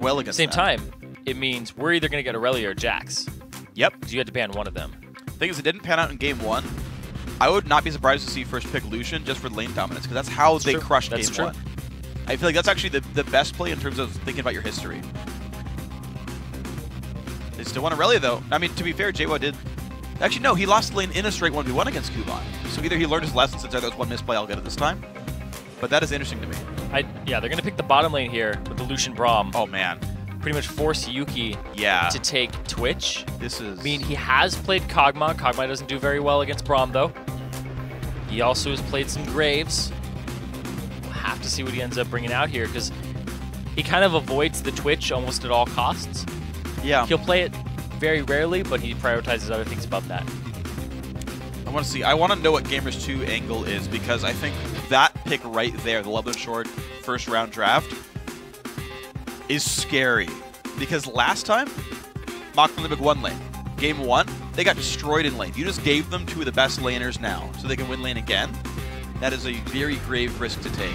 well against Same that. time, it means we're either going to get Aurelia or Jax. Yep. Because you had to ban one of them. Thing is, it didn't pan out in game 1. I would not be surprised to see first pick Lucian just for lane dominance, because that's how they crushed game 1. I feel like that's actually the best play in terms of thinking about your history. They still want Aurelia, though. I mean, to be fair, JWoww did... Actually, no, he lost lane in a straight 1v1 against Kuban. So either he learned his lesson since there was one misplay, I'll get it this time. But that is interesting to me. Yeah, they're going to pick the bottom lane here with the Lucian Braum. Oh, man. Pretty much force Yuki to take Twitch. This is... I mean, he has played Kog'Maw. Kog'Maw doesn't do very well against Braum, though. He also has played some Graves. We'll have to see what he ends up bringing out here, because he kind of avoids the Twitch almost at all costs. Yeah. He'll play it very rarely, but he prioritizes other things about that. I want to see. I want to know what Gamers 2 angle is, because I think that pick right there, the Lublin Shore first round draft, is scary. Because last time, Mach from the big 1 lane. Game 1, they got destroyed in lane. You just gave them 2 of the best laners now, so they can win lane again. That is a very grave risk to take.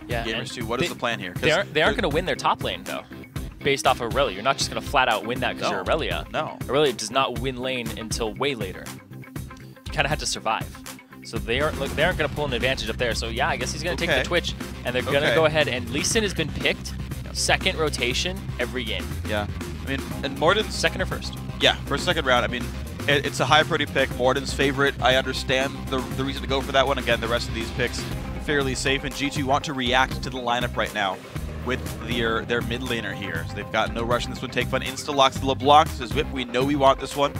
Yeah, Gamers 2, what is the plan here? They aren't going to win their top lane, though, based off of Aurelia. You're not just going to flat out win that because you're Aurelia. No. Aurelia does not win lane until way later. You kind of had to survive. So they aren't going to pull an advantage up there. So yeah, I guess he's going to take the Twitch, and they're going to go ahead. And Lee Sin has been picked second rotation every game. Yeah. I mean, and Morden's... Second or first? Yeah, first, second round. I mean, it's a high priority pick. Morden's favorite. I understand the reason to go for that one. Again, the rest of these picks fairly safe, and G2 want to react to the lineup right now with their mid laner here. So they've got no rush in this one. Take fun. Insta-locks the LeBlanc. Says Whip, we know we want this one.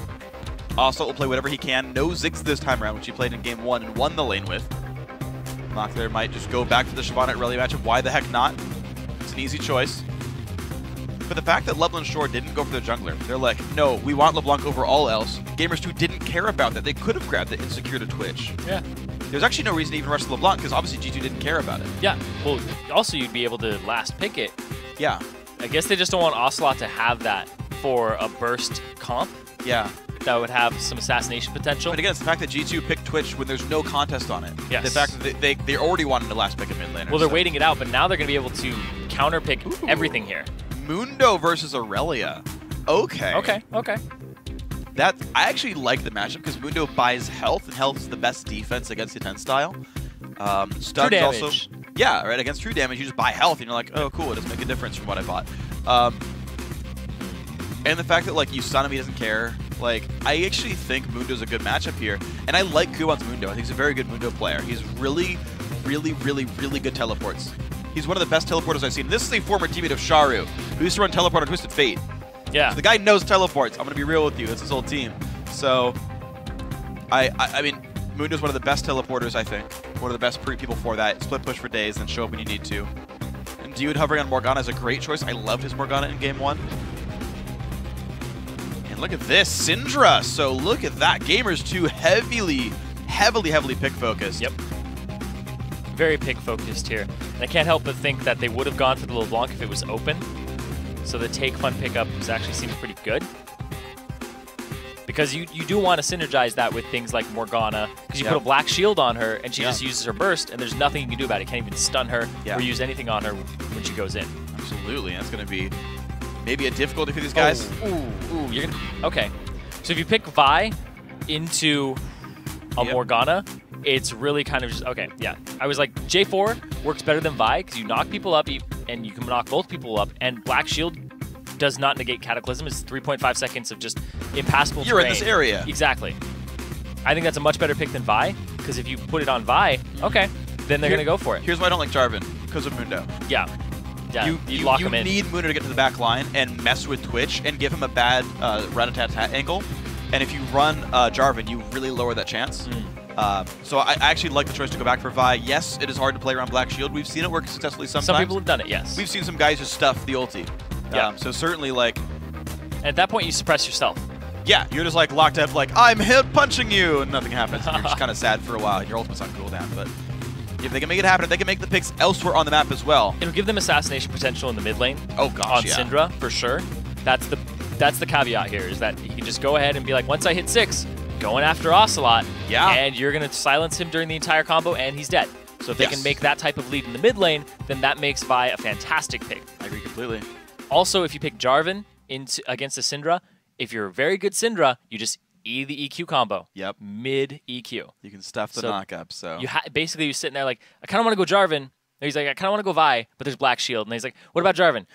Ocelote will play whatever he can. No Ziggs this time around, which he played in game 1 and won the lane with. Mock there might just go back to the Shyvana Aurelia matchup. Why the heck not? It's an easy choice. But the fact that Lublin Shore didn't go for their jungler, they're like, no, we want LeBlanc over all else. Gamers 2 didn't care about that. They could have grabbed it and secured a Twitch. Yeah. There's actually no reason to even rush the LeBlanc, because obviously G2 didn't care about it. Yeah. Well, also you'd be able to last pick it. Yeah. I guess they just don't want Ocelote to have that for a burst comp. Yeah. That would have some assassination potential. But again, it's the fact that G2 picked Twitch when there's no contest on it. Yes. The fact that they already wanted to last pick a mid laner. Well, they're waiting it out, but now they're going to be able to counter pick everything here. Mundo versus Aurelia. Okay. Okay. I actually like the matchup because Mundo buys health, and health is the best defense against the 10 style. Stuns also. Yeah, right. Against true damage, you just buy health, and you're like, oh, cool, it doesn't make a difference from what I bought. And the fact that like you stun him, he doesn't care. Like, I actually think Mundo's a good matchup here, and I like Kuban's Mundo. I think he's a very good Mundo player. He's really good teleports. He's one of the best teleporters I've seen. This is a former teammate of Sharu, who used to run teleport on Twisted Fate. Yeah. So the guy knows teleports. I'm going to be real with you. It's his whole team. So, I mean, Mundo's one of the best teleporters, I think. One of the best people for that. Split push for days, then show up when you need to. And Dude hovering on Morgana is a great choice. I loved his Morgana in game 1. And look at this, Syndra. So look at that. Gamers 2 heavily pick focused. Yep. Very pick focused here. And I can't help but think that they would have gone for the LeBlanc if it was open. So the take fun pickup actually seems pretty good. Because you do want to synergize that with things like Morgana, because you put a black shield on her and she just uses her burst, and there's nothing you can do about it. You can't even stun her or use anything on her when she goes in. Absolutely. That's going to be maybe a difficulty for these guys. You're gonna, okay. So if you pick Vi into a Morgana, it's really kind of just, okay, yeah. I was like, J4 works better than Vi because you knock people up and you can knock both people up, and Black Shield does not negate Cataclysm. It's 3.5 seconds of just impassable You're terrain. in this area. Exactly. I think that's a much better pick than Vi, because if you put it on Vi, okay, then they're going to go for it. Here's why I don't like Jarvan, because of Mundo. Yeah. Yeah, you lock him in. You need Mundo to get to the back line and mess with Twitch and give him a bad rat-a-tat-tat angle. And if you run Jarvan, you really lower that chance. So I actually like the choice to go back for Vi. Yes, it is hard to play around Black Shield. We've seen it work successfully sometimes. Some people have done it, yes. We've seen some guys just stuff the ulti. So certainly, like... And at that point, you suppress yourself. Yeah, you're just like locked up, like, I'm hit punching you, and nothing happens. And you're just kind of sad for a while, and your ultimate's on cooldown. But if they can make it happen, if they can make the picks elsewhere on the map as well. It'll give them assassination potential in the mid lane. Oh, gosh, on Syndra, for sure. That's the caveat here, is that you can just go ahead and be like, once I hit 6, going after Ocelote, and you're going to silence him during the entire combo, and he's dead. So if they can make that type of lead in the mid lane, then that makes Vi a fantastic pick. I agree completely. Also, if you pick Jarvan against a Syndra, if you're a very good Syndra, you just E the EQ combo. Yep. Mid EQ. You can stuff the knock-up, so. Basically, you're sitting there like, I kind of want to go Jarvan. And he's like, I kind of want to go Vi, but there's Black Shield. And he's like, what about Jarvan?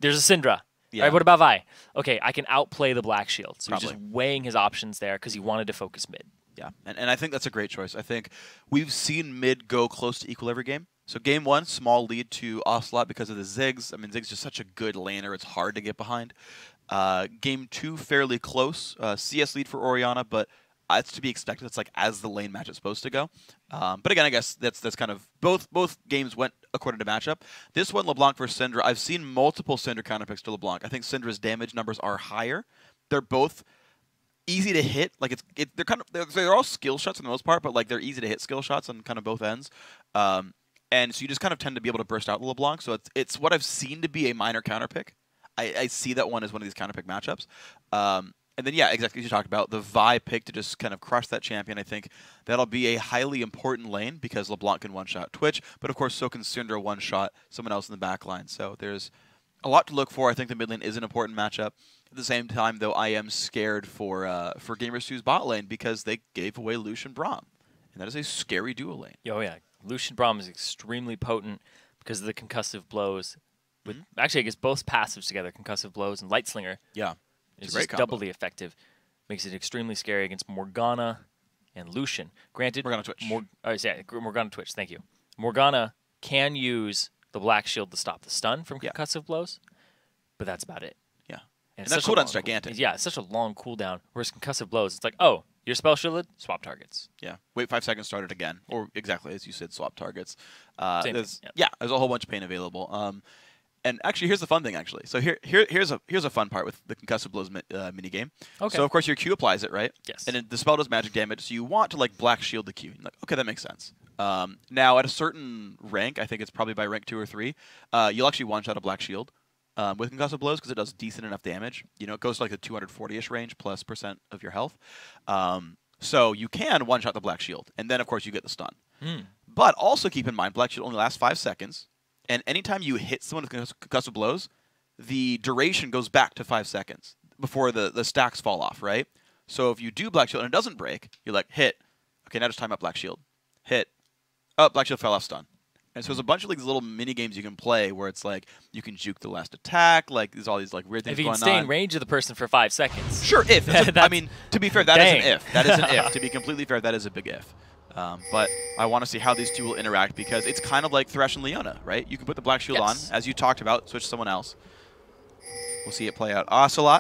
There's a Syndra. Yeah. All right, what about Vi? Okay, I can outplay the Black Shield. So Probably. he's just weighing his options there because he wanted to focus mid. Yeah, and I think that's a great choice. I think we've seen mid go close to equal every game. So game 1, small lead to Ocelote because of the Ziggs. I mean, Ziggs is just such a good laner. It's hard to get behind. Game 2, fairly close. CS lead for Orianna, but it's to be expected. It's like as the lane match is supposed to go. But again, I guess that's kind of both games went according to matchup. This one, LeBlanc versus Syndra. I've seen multiple Syndra counterpicks to LeBlanc. I think Syndra's damage numbers are higher. They're both easy to hit. Like they're all skill shots for the most part, but like they're easy to hit skill shots on kind of both ends. And so you just kind of tend to be able to burst out the LeBlanc. So it's what I've seen to be a minor counterpick. I see that one as one of these counterpick matchups. And then, yeah, exactly as you talked about, the Vi pick to just kind of crush that champion. I think that'll be a highly important lane because LeBlanc can one-shot Twitch, but of course so can Syndra one-shot someone else in the back line. So there's a lot to look for. I think the mid lane is an important matchup. At the same time, though, I am scared for Gamers 2's bot lane because they gave away Lucian Braum, and that is a scary duo lane. Oh, yeah. Lucian Braum is extremely potent because of the concussive blows. Actually, I guess both passives together, concussive blows and Light Slinger. Yeah. It's just doubly effective. Makes it extremely scary against Morgana and Lucian. Granted, Morgana Twitch. Morgana Twitch, thank you. Morgana can use the Black Shield to stop the stun from concussive blows, but that's about it. Yeah. And that cooldown's gigantic. Yeah, it's such a long cooldown. Whereas concussive blows, it's like, oh, you're spell shielded, swap targets. Yeah. Wait 5 seconds, start it again. Or exactly as you said, swap targets. There's a whole bunch of pain available. And actually, here's the fun thing. Actually, so here's a fun part with the concussive blows mini game. Okay. So of course your Q applies it, right? Yes. And the spell does magic damage. So you want to like Black Shield the Q. You're like, okay, that makes sense. Now at a certain rank, I think it's probably by rank 2 or 3, you'll actually one shot a Black Shield with concussive blows because it does decent enough damage. You know, it goes to like the 240-ish range plus % of your health. So you can one shot the Black Shield, and then of course you get the stun. But also keep in mind, Black Shield only lasts 5 seconds. And anytime you hit someone with concussive blows, the duration goes back to 5 seconds before the stacks fall off, right? So if you do Black Shield and it doesn't break, you're like, hit. Okay, now just time out Black Shield. Hit. Oh, Black Shield fell off stun. And so there's a bunch of like these little mini games you can play where it's like you can juke the last attack, like there's all these like weird things going on. If you can stay in range of the person for 5 seconds. Sure, if. I mean, to be fair, that is an if. That is an if. To be completely fair, that is a big if. But I want to see how these two will interact because it's kind of like Thresh and Leona, right? You can put the Black Shield on, as you talked about, switch someone else. We'll see it play out. Ocelote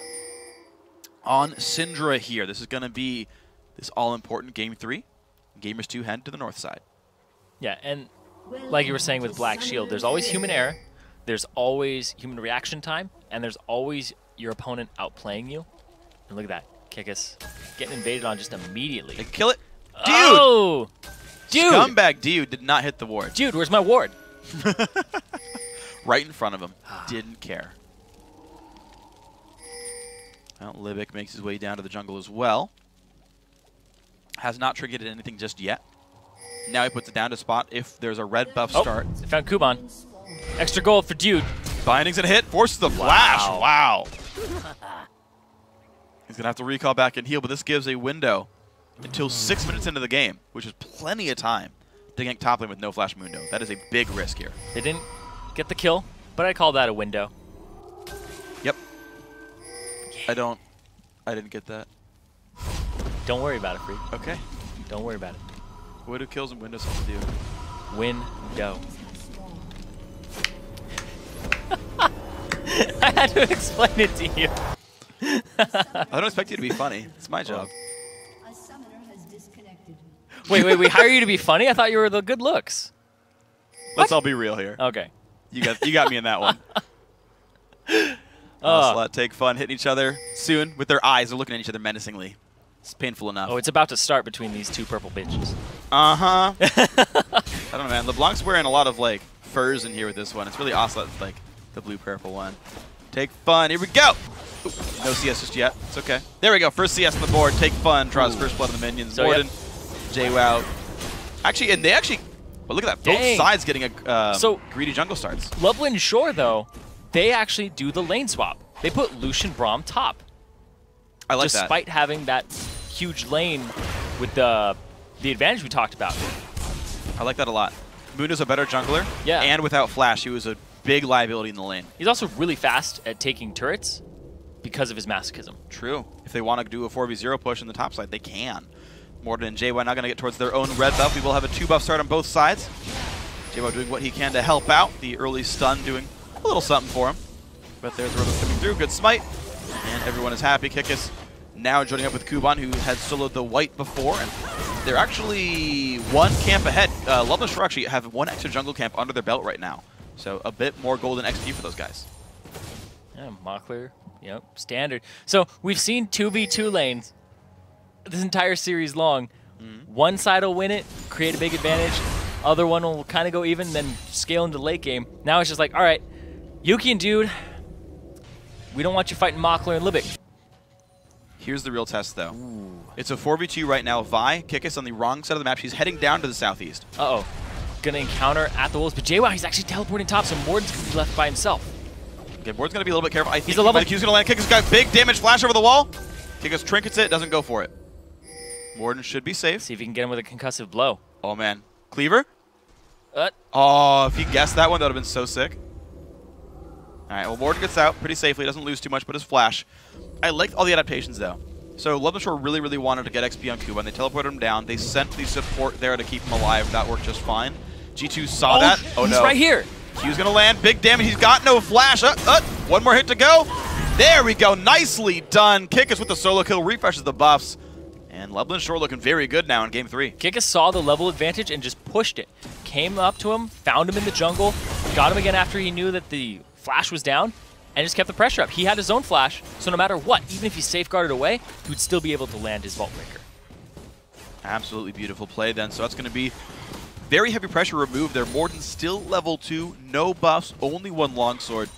on Syndra here. This is going to be this all-important Game 3. Gamers 2 head to the north side. Yeah, and like you were saying with Black Shield, there's always human error, there's always human reaction time, and there's always your opponent outplaying you. And look at that. Kickus getting invaded on just immediately. They kill it. Dude! Oh! Dude! Scumbag dude did not hit the ward. Dude, where's my ward? Right in front of him. Didn't care. Well, Libic makes his way down to the jungle as well. Has not triggered anything just yet. Now he puts it down to spot if there's a red buff start. They found Kuban. Extra gold for Dude. Binding's gonna hit. Forces the flash. Wow. He's gonna have to recall back and heal, but this gives a window until 6 minutes into the game, which is plenty of time to gank top lane with no Flash Mundo. That is a big risk here. They didn't get the kill, but I call that a window. Yep. Yeah. I didn't get that. Don't worry about it, Phreak. Okay. Don't worry about it. What do kills and windows have to do? Window. I had to explain it to you. I don't expect you to be funny. It's my job. Wait, we hire you to be funny? I thought you were the good looks. Let's all be real here. Okay. You got me in that one. Ocelote take fun, hitting each other soon with their eyes. They're looking at each other menacingly. It's painful enough. Oh, it's about to start between these two purple bitches. Uh-huh. I don't know, man. LeBlanc's wearing a lot of, like, furs in here with this one. It's really Ocelote, like, the blue-purple one. Take fun. Here we go. Ooh, no CS just yet. It's okay. There we go. First CS on the board. Take fun. Draws first blood on the minions. So, Morden, JWoww. Actually, and they actually But look at that. Both Dang. sides getting a greedy jungle starts. Lublin Shore, though, they actually do the lane swap. They put Lucian Braum top. I like that. Despite having that huge lane with the advantage we talked about. I like that a lot. Mundo's a better jungler. Yeah. And without Flash, he was a big liability in the lane. He's also really fast at taking turrets because of his masochism. True. If they want to do a 4v0 push in the top side, they can. Morden and JY not going to get towards their own red buff. We will have a 2-buff start on both sides. JY doing what he can to help out. The early stun doing a little something for him. But there's Rotos coming through. Good smite. And everyone is happy. Kickus now joining up with Kuban, who had soloed the white before. And they're actually one camp ahead. Lublin Shore actually have one extra jungle camp under their belt right now. So a bit more golden XP for those guys. Yeah, Mockler, yep, standard. So we've seen 2v2 lanes this entire series long. One side will win it, create a big advantage. Other one will kind of go even, then scale into late game. Now it's just like, all right, Yuki and Dude, we don't want you fighting Mockler and Libic. Here's the real test, though. Ooh. It's a 4v2 right now. Vi, Kickus on the wrong side of the map. She's heading down to the southeast. Uh-oh. Gonna encounter at the wolves, but JY, he's actually teleporting top, so Morden's gonna be left by himself. Okay, Morden's gonna be a little bit careful. I think he's a level. Q's gonna land. Kickus got big damage flash over the wall. Kickus trinkets it, doesn't go for it. Morden should be safe. See if he can get him with a concussive blow. Oh man, Cleaver. Oh, if he guessed that one, that would have been so sick. All right, well Morden gets out pretty safely. Doesn't lose too much, but his flash. I liked all the adaptations though. So Lublin Shore really, really wanted to get XP on Kuban. They teleported him down. They sent the support there to keep him alive. That worked just fine. G2 saw that. Oh, he's no. right here. Q's going to land. Big damage. He's got no flash. One more hit to go. There we go. Nicely done. Kickus with the solo kill. Refreshes the buffs. And Lublin Shore looking very good now in Game 3. Kickus saw the level advantage and just pushed it. Came up to him, found him in the jungle, got him again after he knew that the flash was down, and just kept the pressure up. He had his own flash, so no matter what, even if he safeguarded away, he would still be able to land his Vault Breaker. Absolutely beautiful play then. So that's going to be very heavy pressure removed there. Morden still level 2, no buffs, only one longsword.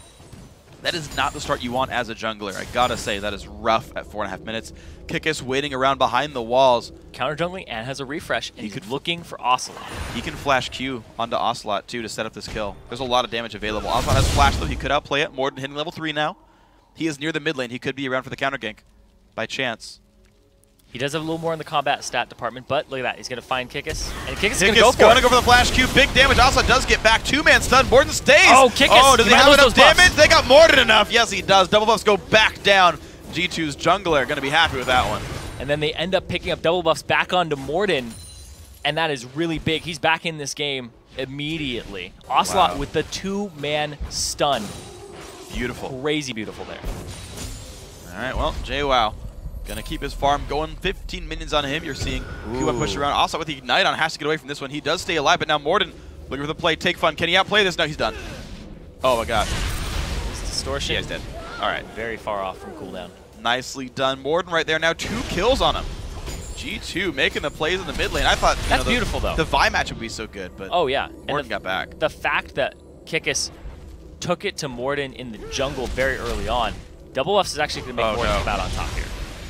That is not the start you want as a jungler. I gotta say, that is rough at 4.5 minutes. Kickus waiting around behind the walls. Counter jungling and has a refresh, and he's looking for Ocelote. He can flash Q onto Ocelote too to set up this kill. There's a lot of damage available. Ocelote has flash though, he could outplay it. Morden hitting level 3 now. He is near the mid lane. He could be around for the counter gank by chance. He does have a little more in the combat stat department, but look at that. He's going to find Kickus, and Kickus is going to go for it. Going to go for the flash Q. Big damage. Ocelote does get back. 2-man stun. Morden stays. Oh, Kickus. Oh, does he have enough damage? Buffs. They got Morden enough. Yes, he does. Double buffs go back down. G2's jungler going to be happy with that one. And then they end up picking up double buffs back onto Morden, and that is really big. He's back in this game immediately. Ocelote with the 2-man stun. Beautiful. Crazy beautiful there. All right, well, JWoww gonna keep his farm going. 15 minions on him. You're seeing Kuban push around. Also with the Ignite on, has to get away from this one. He does stay alive, but now Morden looking for the play. Take fun. Can he outplay this? No, he's done. Oh my god. This distortion. Yeah, he's dead. All right. Very far off from cooldown. Nicely done. Morden right there. Now 2 kills on him. G2 making the plays in the mid lane. I thought that's beautiful though. The Vi match would be so good, but Morden got back. The fact that Kickus took it to Morden in the jungle very early on, double buffs is actually going to make Morden come out on top here.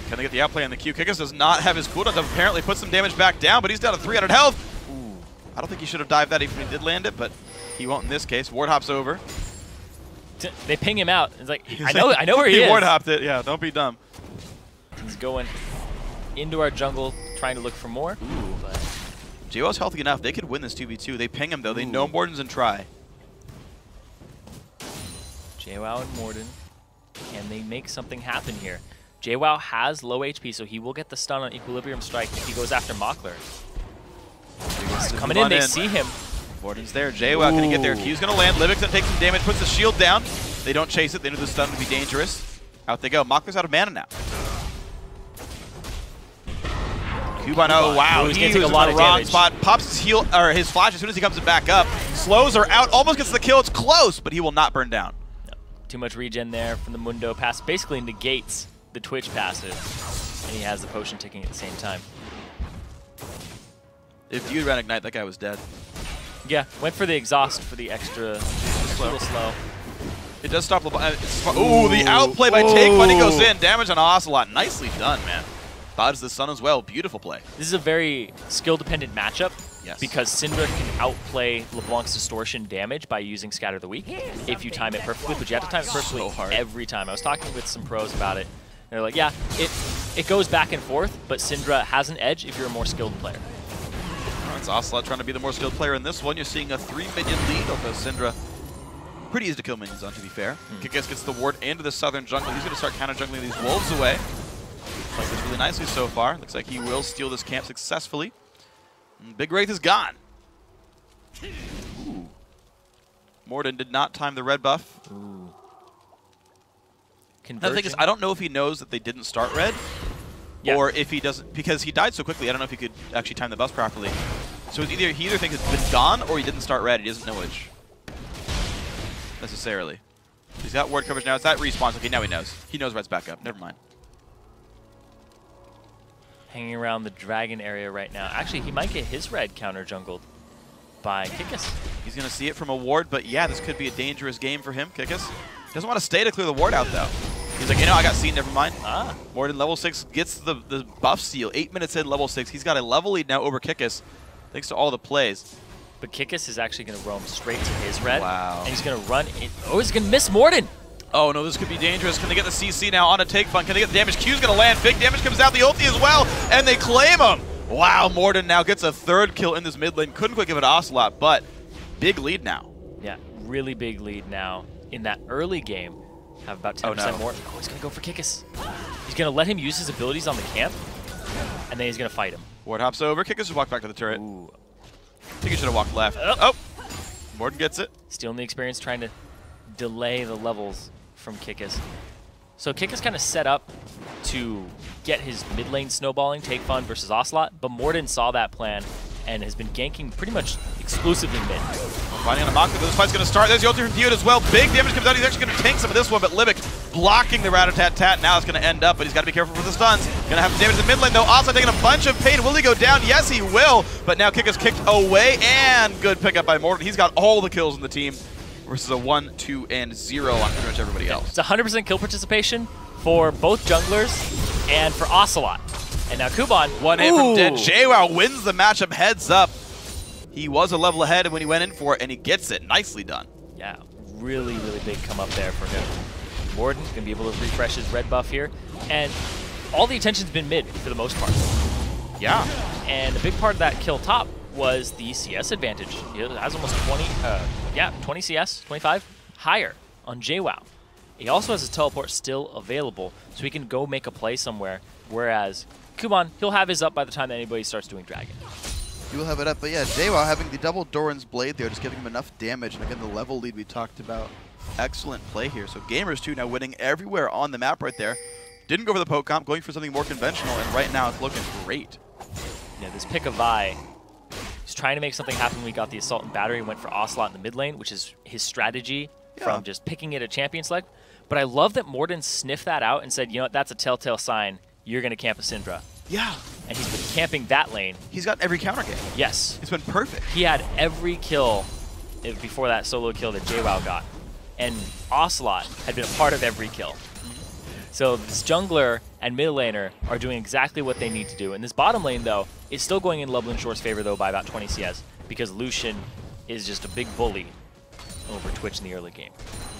Can they get the outplay on the Q? Kickus does not have his cooldown to apparently put some damage back down, but he's down to 300 health. Ooh. I don't think he should have dived that even if he did land it, but he won't in this case. Ward hops over. They ping him out. It's like, I know where he is. He ward hopped it. Yeah, don't be dumb. He's going into our jungle, trying to look for more. Ooh, but JWoww's healthy enough. They could win this 2v2. They ping him, though. They know Morden's in try. JWoww and Morden, can they make something happen here? JWoww has low HP, so he will get the stun on Equilibrium Strike if he goes after Mockler. Coming in, they see him. Morden's there. JWoww can he get there? Q's going to land. Livic's going to take some damage, puts the shield down. They don't chase it. They know the stun to be dangerous. Out they go. Mockler's out of mana now. Kuban, oh wow, he's going to take a lot of damage. Spot, pops his heal or his flash as soon as he comes back up. Slows her out, almost gets the kill. It's close, but he will not burn down. No. Too much regen there from the Mundo pass. Basically negates the Twitch passive, and he has the potion ticking at the same time. If you ran Ignite, that guy was dead. Yeah, went for the exhaust for the extra, a little slow. It does stop. Ooh, the outplay by Take Fun. He goes in. Damage on Ocelote. Nicely done, man. Dodges the sun as well. Beautiful play. This is a very skill-dependent matchup. Yes. Because Syndra can outplay LeBlanc's distortion damage by using Scatter the Weak if you time it perfectly, but you have to time it perfectly every time. I was talking with some pros about it. They're like, yeah, it goes back and forth, but Syndra has an edge if you're a more skilled player. It's Ocelote trying to be the more skilled player in this one. You're seeing a 3-minion lead over Syndra. Pretty easy to kill minions on, to be fair. Kickass gets the ward into the southern jungle. He's going to start counter-jungling these wolves away. Plays this really nicely so far. Looks like he will steal this camp successfully. Big Wraith is gone. Ooh. Morden did not time the red buff. Ooh. The thing is, I don't know if he knows that they didn't start red, or if he doesn't, because he died so quickly. I don't know if he could actually time the buffs properly. So it's either he either thinks it's been gone or he didn't start red. He doesn't know which necessarily. He's got ward coverage now. It's that respawn. Okay, now he knows. He knows red's back up. Never mind. Hanging around the dragon area right now. Actually, he might get his red counter jungled by Kickass. He's going to see it from a ward, but yeah, this could be a dangerous game for him, Kickass. Doesn't want to stay to clear the ward out, though. He's like, you know, I got seen, never mind. Morden, level 6, gets the buff seal. 8 minutes in, level 6. He's got a level lead now over Kickass, thanks to all the plays. But Kickass is actually going to roam straight to his red. Wow. And he's going to run in. Oh, he's going to miss Morden. Oh, no, this could be dangerous. Can they get the CC now on a take fun? Can they get the damage? Q's going to land. Big damage comes out the ulti as well, and they claim him. Wow, Morden now gets a 3rd kill in this mid lane. Couldn't quite give it to Ocelote, but big lead now. Yeah, really big lead now. In that early game, have about 10% more. Oh, he's going to go for Kickass. He's going to let him use his abilities on the camp, and then he's going to fight him. Ward hops over. Kickass just walked back to the turret. Ooh. I think he should have walked left. Oh! Morden gets it. Stealing the experience, trying to delay the levels from Kickass. So Kickass kind of set up to get his mid lane snowballing, take fun versus Ocelote, but Morden saw that plan and has been ganking pretty much exclusively mid. Finding on a Machler, this fight's going to start. There's the ulti from Diode as well. Big damage comes out. He's actually going to tank some of this one, but Libic blocking the rat-a-tat-tat. Now it's going to end up, but he's got to be careful with the stuns. Going to have some damage in the mid lane, though. Also taking a bunch of pain. Will he go down? Yes, he will. But now Kick is kicked away, and good pickup by Morden. He's got all the kills in the team versus a 1, 2, and 0 on pretty much everybody else. It's 100% kill participation for both junglers and for Ocelote. And now Kuban. One hit from dead. JWoww wins the matchup heads up. He was a level ahead when he went in for it, and he gets it. Nicely done. Yeah, really, really big come up there for him. Morden going to be able to refresh his red buff here. And all the attention's been mid for the most part. Yeah. And a big part of that kill top was the CS advantage. He has almost 20 CS, 25, higher on JWoww. He also has his teleport still available, so he can go make a play somewhere, whereas Kuban, he'll have his up by the time that anybody starts doing Dragon. He will have it up, but yeah, JWoww having the double Doran's Blade there, just giving him enough damage, and again, the level lead we talked about. Excellent play here. So Gamers 2 now winning everywhere on the map right there. Didn't go for the poke comp, going for something more conventional, and right now it's looking great. Yeah, this pick of Vi, he's trying to make something happen when we got the Assault and Battery and went for Ocelote in the mid lane, which is his strategy from just picking it at champion select. But I love that Morden sniffed that out and said, you know what, that's a telltale sign. You're going to camp a Syndra. Yeah. And he's been camping that lane. He's got every counter game. Yes. It's been perfect. He had every kill before that solo kill that JWoww got. And Ocelote had been a part of every kill. So this jungler and mid laner are doing exactly what they need to do. And this bottom lane, though, is still going in Lublin Shore's favor, though, by about 20 CS, because Lucian is just a big bully over Twitch in the early game.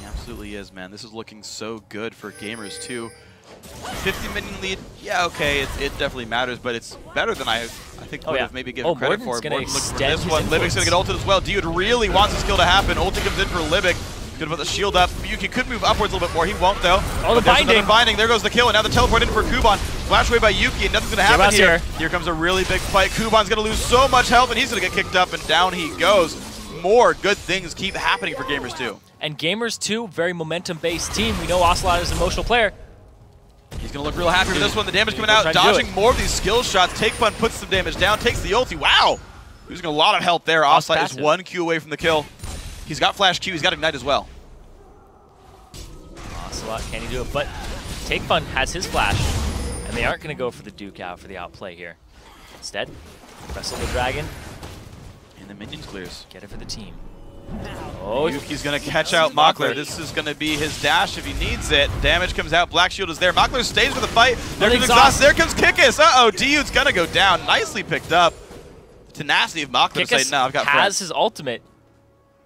He absolutely is, man. This is looking so good for Gamers 2. 50 minion lead, yeah, okay, it definitely matters, but it's better than I think would have maybe given credit for. Morden's Morden looking for this one. Libic's going to get ulted as well. Dude really wants this kill to happen. Ulti comes in for Libic. Going to put the shield up. Yuki could move upwards a little bit more. He won't, though. Oh, the binding. Binding. There goes the kill, and now the teleport in for Kuban. Flash away by Yuki, and nothing's going to happen here. Here comes a really big fight. Kuban's going to lose so much health, and he's going to get kicked up, and down he goes. More good things keep happening for Gamers 2. And Gamers 2, very momentum-based team. We know Ocelote is an emotional player. He's going to look real happy with this one. The damage coming out, dodging more of these skill shots. Take Fun puts some damage down, takes the ulti. Wow! Losing a lot of health there. Ocelote is 1 Q away from the kill. He's got Flash Q. He's got Ignite as well. Ocelote, can he do it? But Take Fun has his Flash, and they aren't going to go for the Duke out for the outplay here. Instead, wrestle the Dragon. And the minions clears. Get it for the team. Oh, Yuki's going to catch out Machler. This is going to be his dash if he needs it. Damage comes out. Black Shield is there. Machler stays with the fight. There comes Exhaust. There comes Kickass. Uh-oh, Diyude's going to go down. Nicely picked up. The tenacity of Makler to say, no, I've got has friends. his ultimate.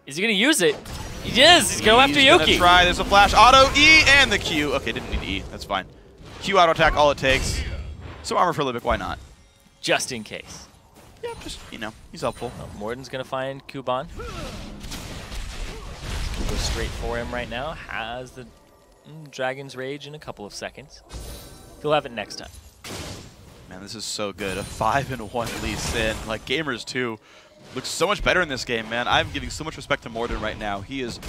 Is he going to use it? He is. He's going after Yuki. He's try. There's a flash. Auto E and the Q. Okay, didn't need E. That's fine. Q auto attack, all it takes. So armor for Libic, why not? Just in case. Yeah, just, you know, he's helpful. Morden's going to find Kuban. Go straight for him right now. Has the Dragon's Rage in a couple of seconds. He'll have it next time. Man, this is so good. A 5-1 Lee Sin. Like, Gamers 2 looks so much better in this game, man. I'm giving so much respect to Morden right now. He has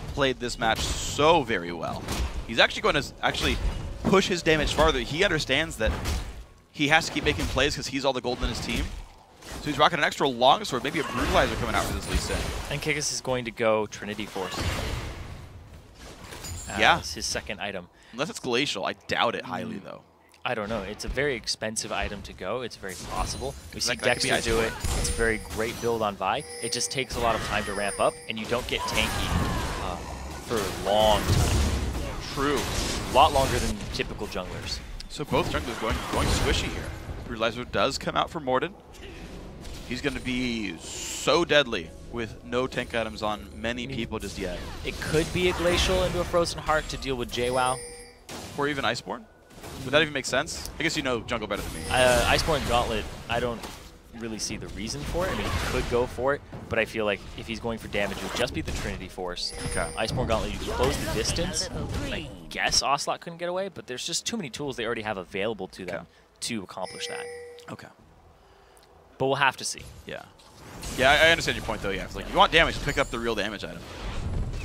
played this match so very well. He's actually going to push his damage farther. He understands that he has to keep making plays because he's all the gold in his team. So he's rocking an extra longsword, maybe a brutalizer coming out for this Lee Sin. And Kikis is going to go Trinity Force. Yeah. As his second item. Unless it's Glacial. I doubt it highly, though. I don't know. It's a very expensive item to go. It's very possible. We see That could be Dexter do it. It's a very great build on Vi. It just takes a lot of time to ramp up, and you don't get tanky for a long time. True. A lot longer than typical junglers. So both junglers going squishy here. Brutalizer does come out for Morden. He's going to be so deadly with no tank items on many people just yet. It could be a Glacial into a Frozen Heart to deal with JWoww. Or even Iceborne. Would that even make sense? I guess you know jungle better than me. Iceborne Gauntlet, I don't really see the reason for it. I mean, he could go for it, but I feel like if he's going for damage, it would just be the Trinity Force. Okay. Iceborne Gauntlet, you close the distance. I guess Ocelote couldn't get away, but there's just too many tools they already have available to them to accomplish that. Okay. But we'll have to see. Yeah. Yeah, I understand your point, though, yeah. It's like, you want damage, pick up the real damage item.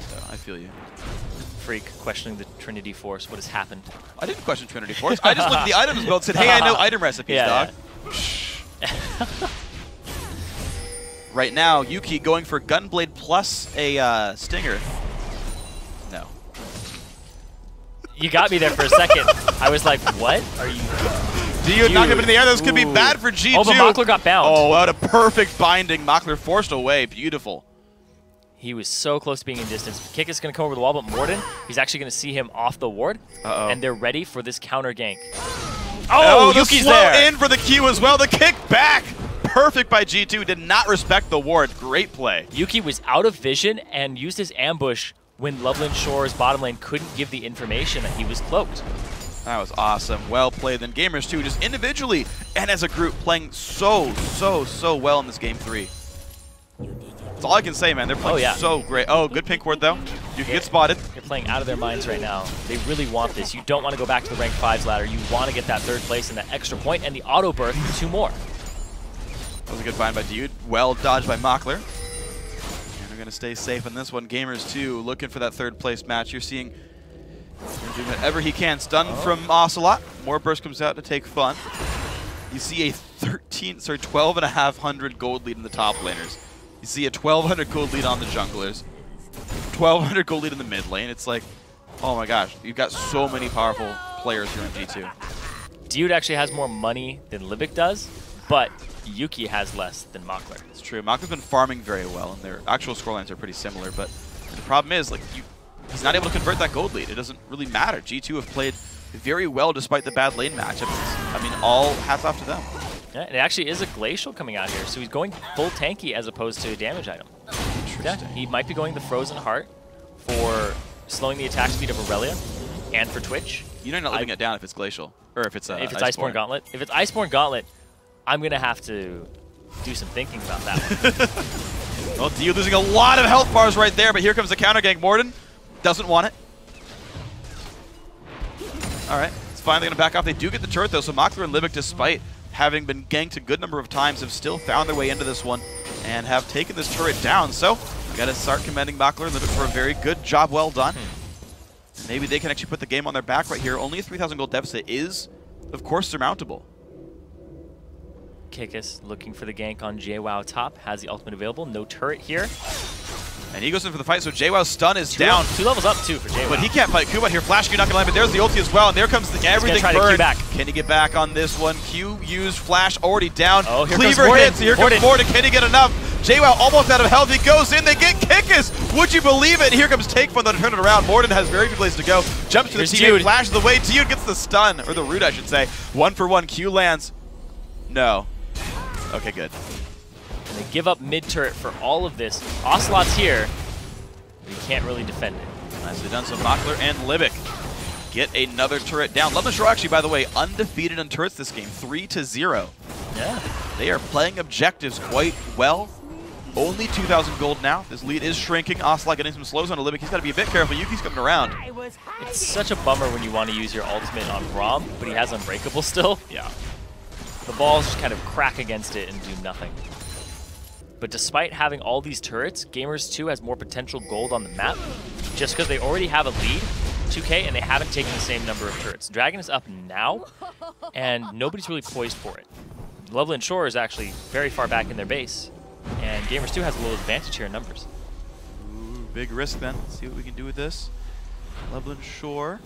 So, I feel you. Phreak questioning the Trinity Force. What has happened? I didn't question Trinity Force. I just looked at the items build and said, hey, I know item recipes, dog. Right now, Yuki going for Gunblade plus a Stinger. No. You got me there for a second. I was like, what are you Dude, knocked him into the air. This could be bad for G2. Oh, but Makler got bound. Oh, what a perfect binding. Makler forced away. Beautiful. He was so close to being in distance. Kikis is going to come over the wall, but Morden, he's actually going to see him off the ward. And they're ready for this counter gank. Oh, the Yuki's slow there. in for the Q as well. The kick back. Perfect by G2. Did not respect the ward. Great play. Yuki was out of vision and used his ambush when Lublin Shore's bottom lane couldn't give the information that he was cloaked. That was awesome. Well played. Then Gamers 2 just individually and as a group playing so well in this game 3. That's all I can say, man. They're playing so great. Oh, good pink ward, though. You can get spotted. They're playing out of their minds right now. They really want this. You don't want to go back to the rank 5s ladder. You want to get that 3rd place and that extra point and the auto birth for 2 more. That was a good find by Dude. Well dodged by Makler. And they're going to stay safe in this one. Gamers 2 looking for that 3rd place match. You're seeing him doing whatever he can. Stun from Ocelote. More burst comes out to take fun. You see a 12,500 gold lead in the top laners. You see a 1,200 gold lead on the junglers. 1,200 gold lead in the mid lane. It's like, oh my gosh, you've got so many powerful players here in G2. Dude actually has more money than Libic does, but Yuki has less than Makler. It's true. Makler's been farming very well, and their actual scorelines are pretty similar, but the problem is, like, he's not able to convert that gold lead. It doesn't really matter. G2 have played very well despite the bad lane matchups. I mean, all hats off to them. Yeah, and it actually is a Glacial coming out here, so he's going full tanky as opposed to a damage item. Yeah, he might be going the Frozen Heart for slowing the attack speed of Aurelia and for Twitch. You know you're not living it down if it's Glacial, or if it's Iceborne Gauntlet. If it's Iceborne Gauntlet, I'm going to have to do some thinking about that one. Well, Dio losing a lot of health bars right there, but here comes the counter gank. Morden doesn't want it. All right, it's finally going to back off. They do get the turret, though, so Makler and Libic, despite having been ganked a good number of times, have still found their way into this one and have taken this turret down. So, got to start commending Makler and Libic for a very good job well done. Maybe they can actually put the game on their back right here. Only a 3,000 gold deficit is, of course, surmountable. Kikis looking for the gank on JWoww top, has the ultimate available. No turret here. And he goes in for the fight, so JWoww's stun is down. 2 levels up, too, for JWoww. But he can't fight Kuba here. Flash Q not going to land, but there's the ulti as well. And there comes the everything burn. Can he get back on this one? Q used, Flash already down. Oh, here Cleaver comes hits. Here comes Morden. Can he get enough? JWoww almost out of health. He goes in. They get Kikis. Would you believe it? Here comes Take Fun to turn it around. Morden has very few places to go. Jumps to the teammate. Flashes away. Dude gets the stun, or the root, I should say. 1 for 1. Q lands. No. Okay, good. They give up mid-turret for all of this. Ocelote's here, but he can't really defend it. Nicely done. So Mockler and Libic get another turret down. Lublin Shore actually, by the way, undefeated on turrets this game, 3-0. Yeah. They are playing objectives quite well. Only 2,000 gold now. This lead is shrinking. Ocelote getting some slows on Libic. He's got to be a bit careful. Yuki's coming around. It's such a bummer when you want to use your ultimate on Braum, but he has Unbreakable still. Yeah. The balls just kind of crack against it and do nothing. But despite having all these turrets, Gamers 2 has more potential gold on the map just because they already have a lead, 2K, and they haven't taken the same number of turrets. Dragon is up now, and nobody's really poised for it. Lublin Shore is actually very far back in their base, and Gamers 2 has a little advantage here in numbers. Ooh, big risk then. Let's see what we can do with this. Lublin Shore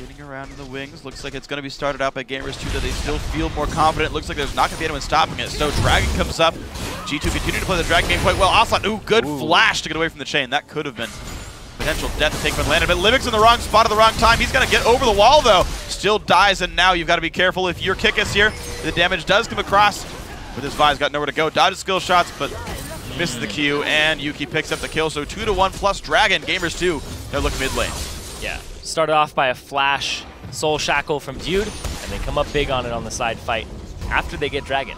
getting around in the wings. Looks like it's going to be started out by Gamers 2, that they still feel more confident. Looks like there's not going to be anyone stopping it. So Dragon comes up. G2 continue to play the Dragon game quite well. Ocelote, ooh, good flash to get away from the chain. That could have been potential death to take from landed, but Libic's in the wrong spot at the wrong time. He's going to get over the wall, though. Still dies, and now you've got to be careful if your kick is here. The damage does come across, but this Vi's got nowhere to go. Dodges skill shots, but misses the Q, and Yuki picks up the kill. So 2-1 plus Dragon. Gamers 2, they're looking mid lane. Yeah. Started off by a flash Soul Shackle from Dude, and they come up big on it on the side fight after they get Dragon.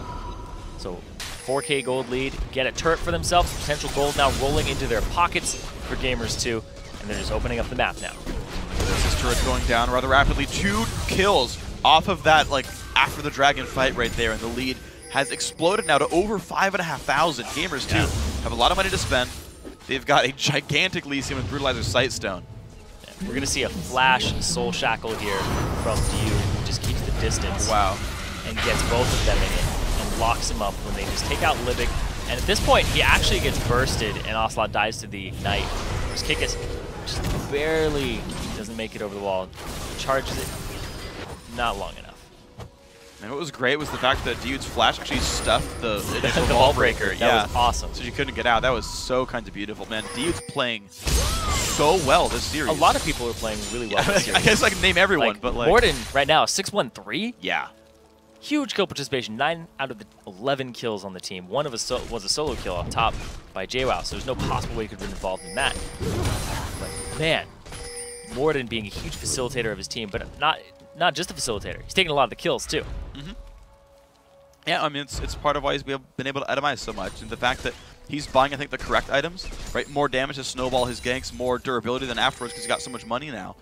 So 4K gold lead, get a turret for themselves, potential gold now rolling into their pockets for Gamers 2, and they're just opening up the map now. This turret's going down rather rapidly. 2 kills off of that, like, after the Dragon fight right there, and the lead has exploded now to over 5,500. Gamers 2 have a lot of money to spend. They've got a gigantic Lysium and Brutalizer Sightstone. We're going to see a flash Soul Shackle here from Dude, who just keeps the distance. Wow. And gets both of them in it and locks him up when they just take out Libic. And at this point, he actually gets bursted, and Ocelote dies to the Ignite. His kick is just barely doesn't make it over the wall. Charges it not long enough. And what was great was the fact that Dude's flash actually stuffed the initial the wall breaker. That was awesome. So she couldn't get out. That was so kind of beautiful. Man, Dude's playing so well this series. A lot of people are playing really well this series. I guess I can name everyone, but like... Morden right now, 613. Yeah. Huge kill participation. 9 out of the 11 kills on the team. One of us was a solo kill up top by JWoww, so there's no possible way he could have been involved in that. But man, Morden being a huge facilitator of his team, but not just a facilitator. He's taking a lot of the kills too. Mm-hmm. Yeah, I mean, it's part of why he's been able to itemize so much, and the fact that he's buying, I think, the correct items, right? More damage to snowball his ganks, more durability than afterwards because he's got so much money now.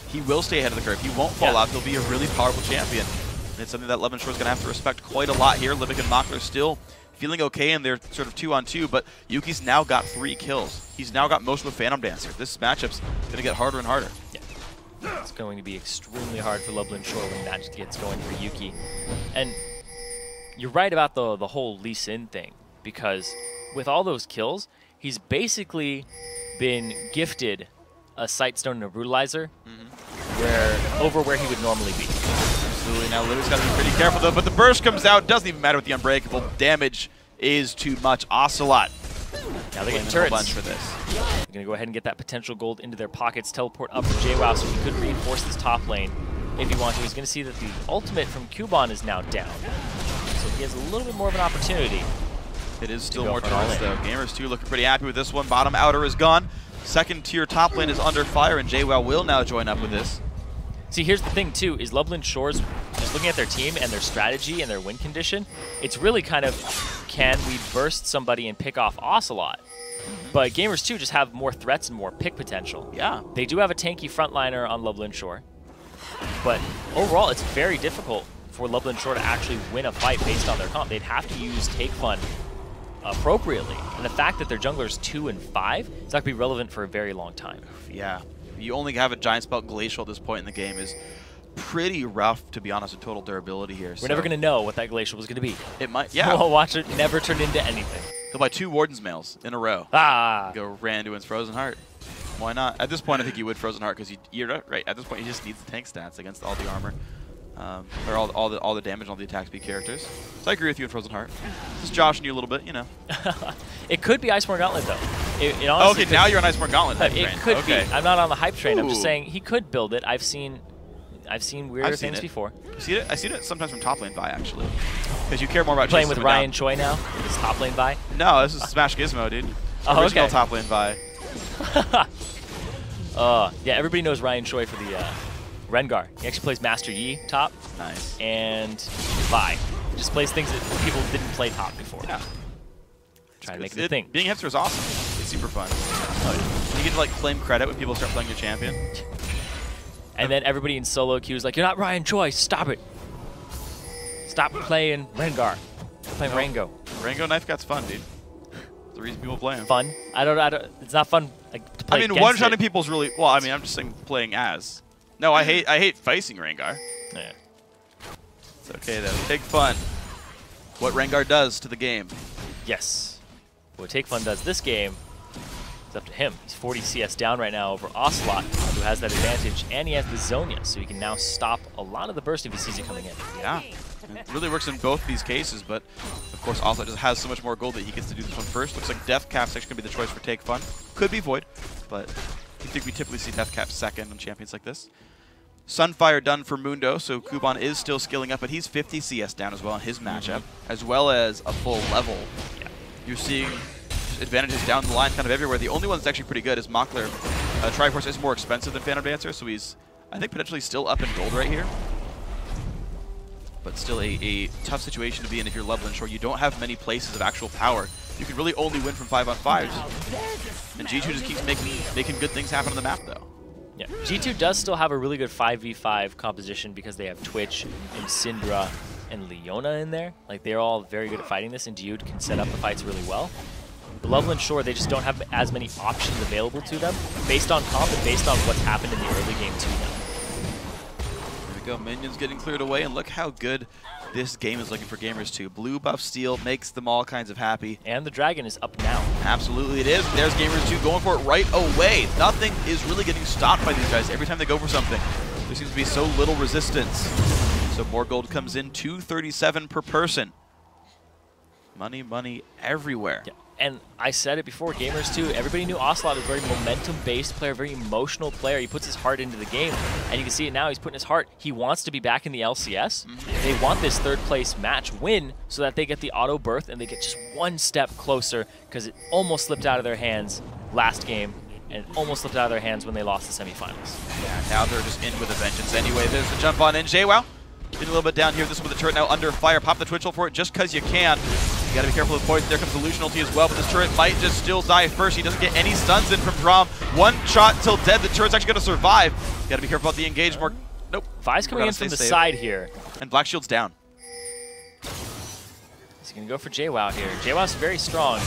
He will stay ahead of the curve. He won't fall out. He'll be a really powerful champion. And it's something that Lublin Shore is going to have to respect quite a lot here. Libic and Mockler still feeling okay, and they're sort of 2-on-2, but Yuki's now got 3 kills. He's now got most of the Phantom Dancer. This matchup's going to get harder and harder. Yeah. It's going to be extremely hard for Lublin Shore when that gets going for Yuki. And you're right about the whole Lee Sin thing, because with all those kills, he's basically been gifted a Sightstone and a Brutalizer where he would normally be. Absolutely. Now Libic's got to be pretty careful though, but the burst comes out. Doesn't even matter with the Unbreakable. Damage is too much. Ocelote. Now they're getting turrets. A bunch for this. They're going to go ahead and get that potential gold into their pockets. Teleport up for JWoww so he could reinforce this top lane if he wants to. He's going to see that the ultimate from Cubon is now down. So he has a little bit more of an opportunity. It is still more turrets though. Gamers 2 looking pretty happy with this one. Bottom outer is gone. Second tier top lane is under fire, and JWoww will now join up with this. See, here's the thing too, is Lublin Shore's, just looking at their team and their strategy and their win condition, it's really kind of, can we burst somebody and pick off Ocelote? But Gamers 2 just have more threats and more pick potential. Yeah. They do have a tanky frontliner on Lublin Shore, but overall it's very difficult for Lublin Shore to actually win a fight based on their comp. They'd have to use Take Fun appropriately. And the fact that their jungler's 2 and 5 is not going to be relevant for a very long time. Yeah. You only have a Giant Spell Glacial at this point in the game is pretty rough, to be honest, with total durability here. We're never going to know what that Glacial was going to be. It might, yeah. We'll watch it never turn into anything. He'll buy 2 Warden's Mails in a row. Go Randuin's Frozen Heart. Why not? At this point, I think you would Frozen Heart because you're right. At this point, he just needs the tank stats against all the armor, or all the damage on the attack speed characters. So I agree with you in Frozen Heart. Just joshing you a little bit, you know. It could be Iceborne Gauntlet though. It honestly now you're on Iceborne Gauntlet hype train. It could be. I'm not on the hype train. I'm just saying he could build it. I've seen I've seen weirder things before. I see it sometimes from top lane Vi, actually. Because you care more about playing with Ryan Choi now? His top lane Vi? No, this is Smash Gizmo, dude. Oh, Original okay. top lane Vi. Yeah, everybody knows Ryan Choi for the Rengar. He actually plays Master Yi top. Nice. And Vi. He just plays things that people didn't play top before. Yeah. Trying to make it a thing. Being hipster is awesome. It's super fun. You get to like claim credit when people start playing your champion. And then everybody in solo queue is like, "You're not Ryan Choi. Stop it. Stop playing Rengar. Playing Rango." Rango Knife Cat's fun, dude. That's the reason people play him. Fun? I don't. It's not fun. Like, to play one-shotting people's really. Well, I mean, I'm just saying playing as. No, I hate facing Rengar. Yeah. It's okay though. Take fun. What Rengar does to the game. Yes. What Take Fun does this game, it's up to him. He's 40 CS down right now over Ocelote, who has that advantage, and he has the Zonia, so he can now stop a lot of the burst if he sees it coming in. Yeah. It really works in both these cases, but of course Ocelote just has so much more gold that he gets to do this one first. Looks like Death Cap's actually going to be the choice for Take Fun. Could be Void, but I think we typically see Death Cap second on champions like this. Sunfire done for Mundo, so Kuban is still skilling up, but he's 50 CS down as well in his matchup, as well as a full level. Yeah. You're seeing advantages down the line kind of everywhere. The only one that's actually pretty good is Mockler. Triforce is more expensive than Phantom Dancer, so he's, I think, potentially still up in gold right here. But still a tough situation to be in if you're Lublin Shore. You don't have many places of actual power. You can really only win from 5-on-5s. And G2 just keeps making good things happen on the map, though. Yeah, G2 does still have a really good 5v5 composition because they have Twitch and Syndra and Leona in there. Like, they're all very good at fighting this, and Dude can set up the fights really well. But Lublin Shore, they just don't have as many options available to them based on comp and based on what's happened in the early game to them. There we go, minions getting cleared away, and look how good this game is looking for Gamers 2. Blue buff steal makes them all kinds of happy. And the dragon is up now. Absolutely it is. There's Gamers 2 going for it right away. Nothing is really getting stopped by these guys every time they go for something. There seems to be so little resistance. So more gold comes in, 237 per person. Money, money everywhere. Yeah. And I said it before, Gamers 2, everybody knew Ocelote was a very momentum-based player, very emotional player. He puts his heart into the game, and you can see it now. He's putting his heart. He wants to be back in the LCS. They want this third-place match win so that they get the auto berth and they get just one step closer because it almost slipped out of their hands last game and it almost slipped out of their hands when they lost the semifinals. Yeah, now they're just in with a vengeance anyway. There's the jump on in. JWoww getting a little bit down here. This one with the turret now under fire. Pop the Twitch ult for it just because you can. You gotta be careful with poison. There comes the Lucian ulti as well, but this turret might just still die first. He doesn't get any stuns in from Braum. One shot till dead. The turret's actually gonna survive. You gotta be careful about the engage more. Nope. Vi's coming in from the side here. And Black Shield's down. He's gonna go for JWoww here. JWoww's very strong.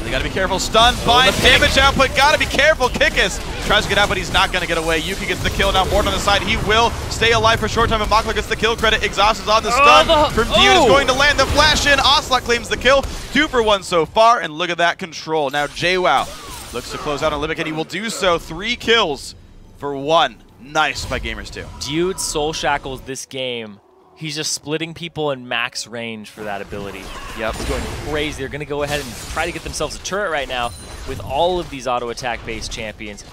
They gotta be careful. Stun, bind, damage output. Gotta be careful. Kickus tries to get out, but he's not gonna get away. Yuki gets the kill now. Mort on the side. He will stay alive for a short time, and Mockler gets the kill credit. Exhaust is on the stun from Dion. Is going to land the flash in. Ocelote claims the kill. 2 for 1 so far, and look at that control. Now JWoww looks to close out on Libic, and he will do so. 3 kills for 1. Nice by Gamers 2. Dude soul shackles this game. He's just splitting people in max range for that ability. Yep, he's going crazy. They're going to go ahead and try to get themselves a turret right now with all of these auto attack based champions,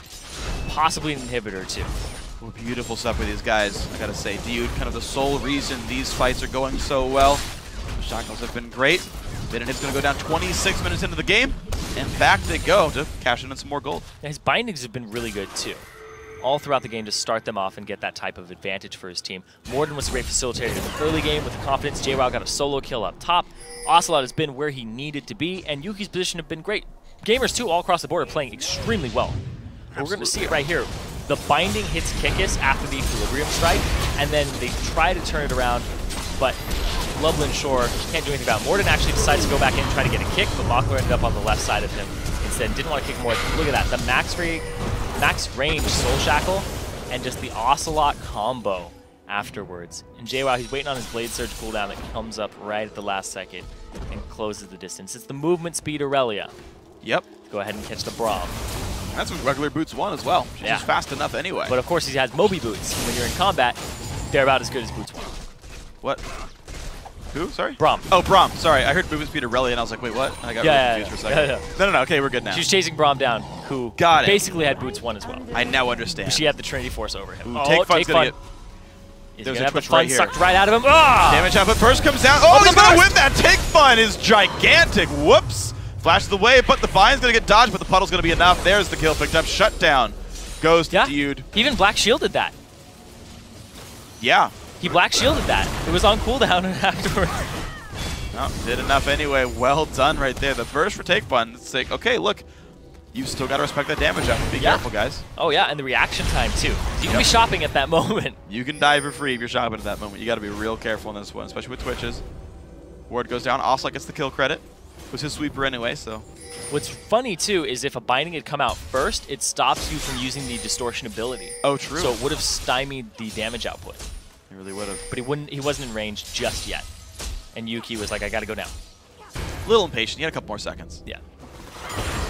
possibly an inhibitor too. Well, beautiful stuff with these guys, I gotta say. Dude, kind of the sole reason these fights are going so well. Shackles have been great. Biddenhit's going to go down 26 minutes into the game, and back they go to cash in some more gold. Yeah, his bindings have been really good too. All throughout the game to start them off and get that type of advantage for his team. Morden was a great facilitator in the early game with the confidence. JWoww got a solo kill up top. Ocelote has been where he needed to be, and Yuki's position have been great. Gamers 2 all across the board are playing extremely well. We're going to see it right here. The binding hits Kickus after the Equilibrium Strike, and then they try to turn it around, but Lublin Shore can't do anything about it. Morden actually decides to go back in and try to get a kick, but Mockler ended up on the left side of him instead. Didn't want to kick more. Look at that. The max range Soul Shackle and just the Ocelote combo afterwards. And JWoww, he's waiting on his Blade Surge cooldown that comes up right at the last second and closes the distance. It's the movement speed Aurelia. Yep. Go ahead and catch the Braum. That's what regular boots won as well. She's just fast enough anyway. But of course he has Moby boots. When you're in combat, they're about as good as boots 1. What? Who? Sorry? Braum. Oh, Braum. Sorry, I heard movement speed Aurelia, and I was like, wait, what? And I got really confused for a second. No. Okay, we're good now. She was chasing Braum down, who basically had boots 1 as well. I now understand. But she had the Trinity Force over him. Ooh, Take Fun's gonna get He's There's gonna a have the twitch fun right here. sucked right out of him. Ah! Damage output burst comes down. Oh, the he's gonna burst! win that. Take fun is gigantic. Whoops. Flashes away, but the bine's gonna get dodged, but the puddle's gonna be enough. There's the kill picked up. Shutdown goes to Dude. He even black shielded that. Yeah. He black shielded that. It was on cooldown afterwards. No, did enough anyway. Well done right there. The burst for Take Fun. It's like, okay, look, you still got to respect that damage up. Be careful, guys. Oh, yeah, and the reaction time, too. You can be shopping at that moment. You can die for free if you're shopping at that moment. You got to be real careful in this one, especially with twitches. Ward goes down. Ocelote gets the kill credit. It was his sweeper anyway, so. What's funny, too, is if a binding had come out first, it stops you from using the distortion ability. Oh, true. So it would have stymied the damage output. It really would have. But he wasn't in range just yet. And Yuki was like, I got to go now. A little impatient. He had a couple more seconds. Yeah.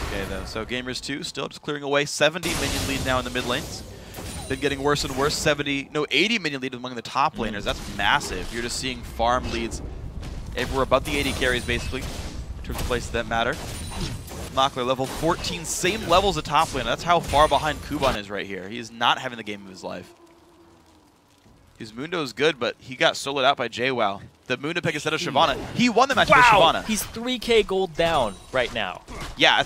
Okay, though. So Gamers 2 still just clearing away. 70 minion lead now in the mid lanes. Been getting worse and worse. 80 minion lead among the top laners. That's massive. You're just seeing farm leads everywhere above the 80 carries, basically, in terms of places that matter. Makler level 14, same level as the top laner. That's how far behind Kuban is right here. He is not having the game of his life. His Mundo is good, but he got soloed out by JWoww. The Mundo pick instead of Shyvana. He won the match with Shyvana. He's 3k gold down right now. Yeah,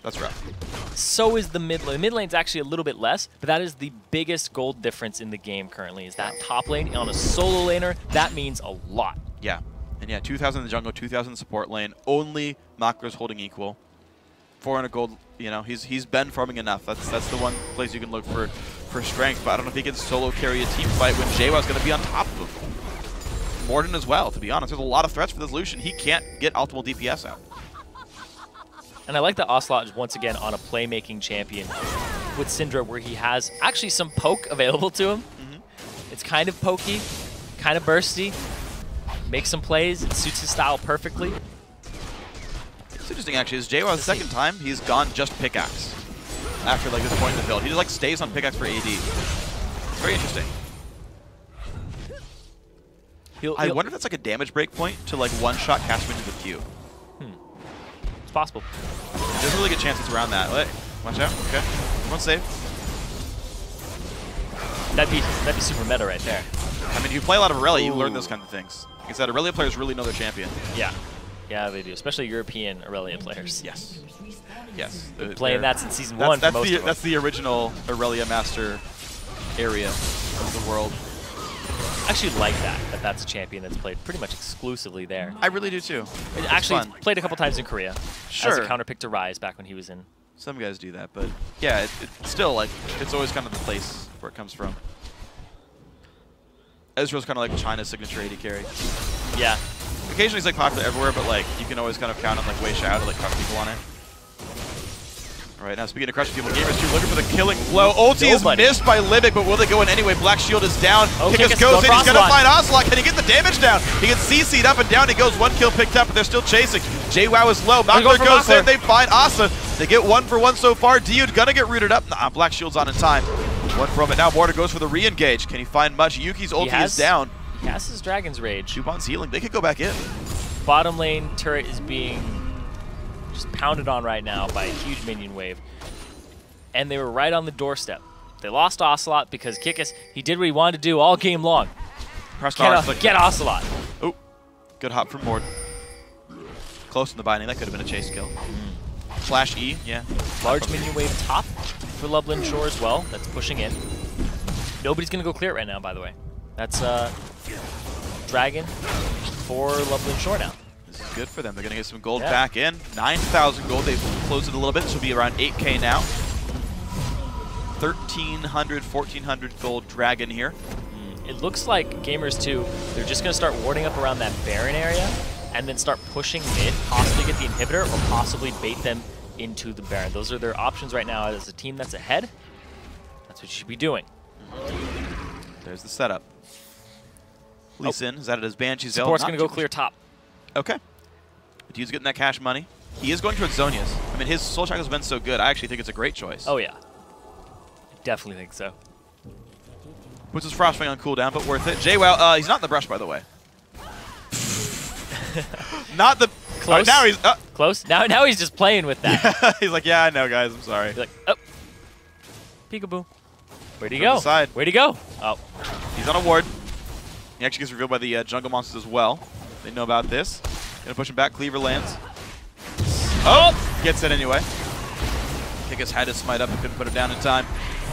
that's rough. So is the mid lane. The mid lane's actually a little bit less, but that is the biggest gold difference in the game currently, is that top lane on a solo laner. That means a lot. Yeah. And yeah, 2,000 in the jungle, 2,000 in the support lane. Only Makler's holding equal. 400 gold, you know, he's been farming enough. That's the one place you can look for strength, but I don't know if he can solo carry a team fight when JWoww's going to be on top of him. Morden as well, to be honest. There's a lot of threats for this Lucian. He can't get optimal DPS out. And I like that Ocelote is once again on a playmaking champion with Syndra, where he has actually some poke available to him. It's kind of pokey, kind of bursty, makes some plays. It suits his style perfectly. It's interesting, actually. Is JWoww's second time he's gone just pickaxe after like this point in the build. He just like stays on pickaxe for AD. It's very interesting. I wonder if that's like a damage break point to like one-shot cast minions with Q. It's possible. There's a really good chance it's around that. Wait, watch out. Okay, everyone's safe. That'd be super meta right there. I mean, if you play a lot of Aurelia, you learn those kind of things. Like I said, Aurelia players really know their champion. Yeah. Yeah, they do, especially European Aurelia players. Yes. Yes. Been playing that since season 1 for most of them. That's the original Aurelia master area of the world. I actually like that's a champion that's played pretty much exclusively there. I really do too. It actually played a couple times in Korea. Sure. As a counterpick to Rise back when he was in. Some guys do that, but yeah, it's still like, it's always kind of the place where it comes from. Ezreal's kind of like China's signature AD carry. Yeah. Occasionally he's like popular everywhere, but like you can always kind of count on like Wei Xiao to like crush people on it. Alright, now speaking of crushing people, Gamers 2 looking for the killing blow. Ulti is missed by Libic, but will they go in anyway? Black Shield is down. Kickus goes in, he's gonna find Ocelote. Can he get the damage down? He gets CC'd up and down, he goes, 1 kill picked up, but they're still chasing. JWoww is low, Makler goes in, they find Asa. They get 1 for 1 so far. Dude gonna get rooted up. Nah, Black Shield's on in time. 1 from it now, Border goes for the re-engage. Can he find much? Yuki's ulti is down. He has his Dragon's Rage. Juban's healing, they could go back in. Bottom lane turret is being just pounded on right now by a huge minion wave. And they were right on the doorstep. They lost Ocelote because Kickus, he did what he wanted to do all game long. Get Ocelote. Oh, good hop from Mord. Close in the binding, that could have been a chase kill. Flash E, yeah. Large minion wave top for Lublin Shore as well. That's pushing in. Nobody's going to go clear it right now, by the way. That's Dragon for Lublin Shore now. This is good for them. They're going to get some gold back in. 9,000 gold. They've closed it a little bit. This will be around 8K now. 1,300, 1,400 gold Dragon here. It looks like Gamers 2, they're just going to start warding up around that Baron area and then start pushing mid, possibly get the inhibitor, or possibly bait them into the Baron. Those are their options right now as a team that's ahead. That's what you should be doing. There's the setup. Lee Sin is at it as Banshee's Support's going to go clear top. Okay. The dude's getting that cash money. He is going towards Zhonya's. I mean, his Soul Shackle's been so good. I actually think it's a great choice. Oh, yeah. Definitely think so. Puts his Frostfang on cooldown, but worth it. JWoww, he's not in the brush, by the way. Not the... Close. Now he's... Close. Now he's just playing with that. Yeah, he's like, yeah, I know, guys. I'm sorry. He's like, oh. Peekaboo. Where'd he go? Side. Where'd he go? Oh. He's on a ward. He actually gets revealed by the jungle monsters as well. They know about this. Gonna push him back. Cleaver lands. Oh! Gets it anyway. Kickus had his smite up and couldn't put him down in time.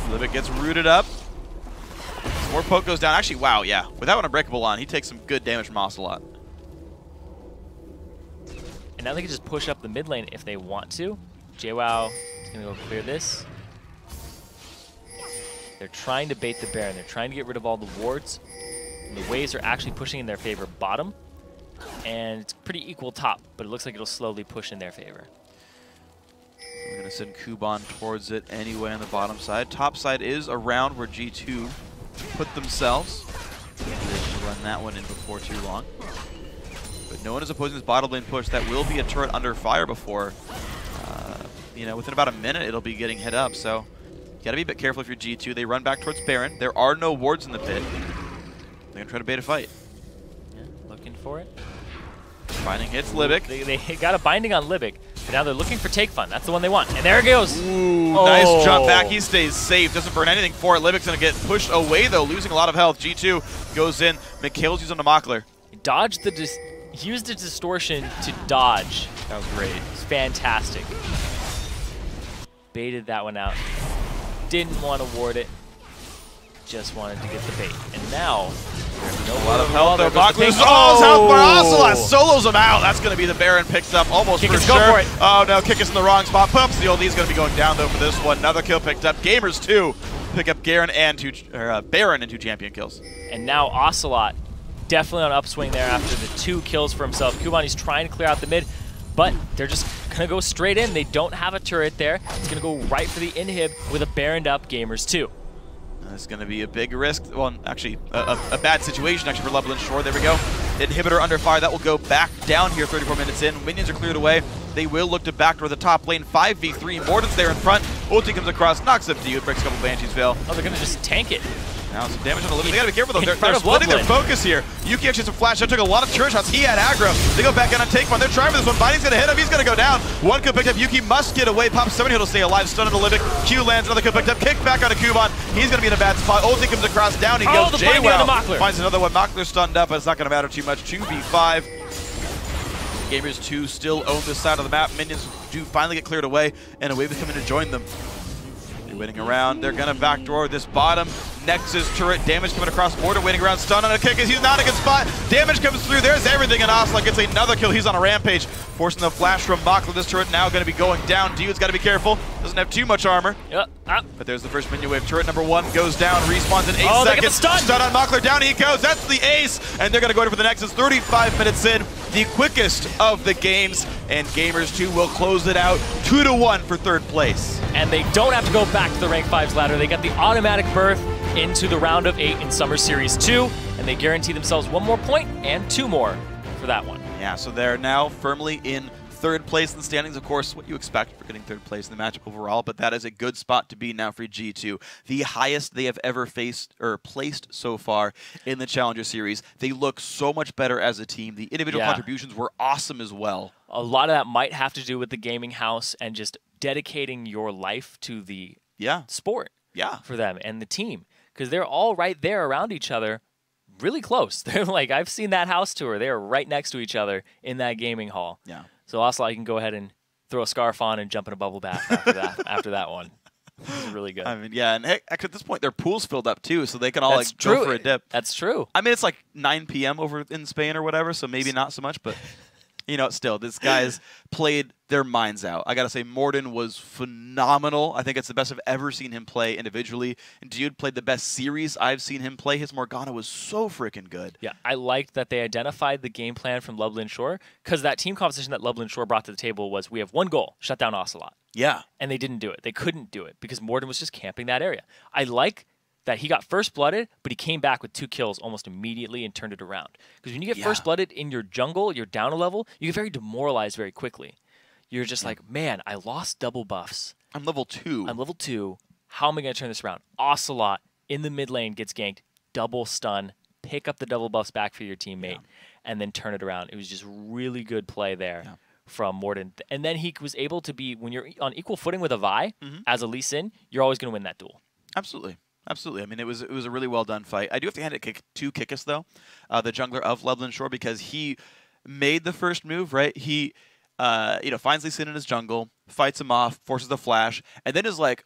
Livic gets rooted up. Some more poke goes down. Actually, wow, yeah. With that one unbreakable on, he takes some good damage from Ocelote. And now they can just push up the mid lane if they want to. JWoww is going to go clear this. They're trying to bait the Baron. They're trying to get rid of all the wards. And the waves are actually pushing in their favor bottom. And it's pretty equal top, but it looks like it'll slowly push in their favor. We're going to send Kuban towards it anyway on the bottom side. Top side is around where G2 put themselves. They can run that one in before too long. But no one is opposing this bottom lane push. That will be a turret under fire before, you know, within about a minute it'll be getting hit up. So you got to be a bit careful if you're G2. They run back towards Baron. There are no wards in the pit. They're going to try to bait a fight. Yeah, looking for it. Binding hits Libic. They got a binding on Libic, but now they're looking for Take Fun. That's the one they want. And there it goes. Ooh, nice jump back. He stays safe. Doesn't burn anything for it. Libic's going to get pushed away, though, losing a lot of health. G2 goes in. Mikhail's using the Mockler. He dodged the he used the distortion to dodge. That was great. It's fantastic. Baited that one out. Didn't want to ward it. Just wanted to get the bait. And now, a lot of health though. Mock loses all his health, but Ocelote solos him out. That's going to be the Baron picked up almost for sure. Go for it. Oh no, Kickus in the wrong spot. Pumps the old. He's going to be going down though for this one. Another kill picked up. Gamers 2 pick up Baron and 2 champion kills. And now Ocelote definitely on upswing there after the 2 kills for himself. Kubani's trying to clear out the mid, but they're just going to go straight in. They don't have a turret there. It's going to go right for the inhib with a Baroned up Gamers 2. It's going to be a big risk. Well, actually, a bad situation actually for Lublin Shore. There we go. Inhibitor under fire. That will go back down here 34 minutes in. Minions are cleared away. They will look to backdoor the top lane. 5v3. Morden's there in front. Ulti comes across, knocks up Dude, breaks a couple Banshees fail. Oh, they're going to just tank it. Now some damage on the Libic. They gotta be careful though. They're splitting their focus here. Yuki actually some flash. That took a lot of turret shots. He had aggro. They go back in on take one. They're trying for this one. Binding's gonna hit him. He's gonna go down. One kill picked up. Yuki must get away. Pops 7 he'll stay alive. Stun on the Libic. Q lands. Another kill picked up. Kick back onto Kuban. He's gonna be in a bad spot. Ulti comes across. Down he goes. JWoww finds another one. Mockler stunned up, but it's not gonna matter too much. 2v5. Gamers 2 still own this side of the map. Minions do finally get cleared away, and a wave is coming to join them. They're waiting around. They're gonna backdoor this bottom. Nexus turret damage coming across border, waiting around. Stun on a kick as he's not a good spot. Damage comes through. There's everything, and Ocelote gets another kill. He's on a rampage, forcing the flash from Mockler. This turret now going to be going down. Dude's got to be careful. Doesn't have too much armor. But there's the first minion wave. Turret number 1 goes down. Respawns in 8 seconds. Stun on Mockler. Down he goes. That's the ace, and they're going to go in for the Nexus. 35 minutes in, the quickest of the games, and Gamers 2 will close it out 2-1 for 3rd place. And they don't have to go back to the rank 5s ladder. They got the automatic berth into the round of 8 in Summer Series 2, and they guarantee themselves 1 more point and 2 more for that one. Yeah, so they're now firmly in 3rd place in the standings. Of course, what you expect for getting 3rd place in the match overall, but that is a good spot to be now for G2. The highest they have ever faced or placed so far in the Challenger Series. They look so much better as a team. The individual contributions were awesome as well. A lot of that might have to do with the gaming house and just dedicating your life to the sport for them and the team. Because they're all right there around each other, really close. They're like, I've seen that house tour. They're right next to each other in that gaming hall. Yeah. So Ocelote can go ahead and throw a scarf on and jump in a bubble bath after that one. This is really good. I mean, yeah, and heck, at this point, their pool's filled up too, so they can all go for a dip. That's true. I mean, it's like 9 p.m. over in Spain or whatever, so maybe not so much, but you know, still, this guy's played their minds out. I gotta say, Morden was phenomenal. I think it's the best I've ever seen him play individually. And Dude played the best series I've seen him play. His Morgana was so freaking good. Yeah, I liked that they identified the game plan from Lublin Shore, because that team composition that Lublin Shore brought to the table was, we have 1 goal, shut down Ocelote. Yeah. And they didn't do it. They couldn't do it because Morden was just camping that area. I like that he got first blooded, but he came back with 2 kills almost immediately and turned it around. Because when you get first blooded in your jungle, you're down a level, you get very demoralized very quickly. You're just like, man, I lost double buffs. I'm level 2. I'm level 2. How am I going to turn this around? Ocelote in the mid lane gets ganked, double stun, pick up the double buffs back for your teammate, and then turn it around. It was just really good play there from Morden. And then he was able to be, when you're on equal footing with a Vi, as a Lee Sin, you're always going to win that duel. Absolutely. Absolutely. I mean, it was a really well done fight. I do have to hand it to Kikis though, the jungler of Lublin Shore, because he made the first move. Right, he finds Lee Sin in his jungle, fights him off, forces the flash, and then is like,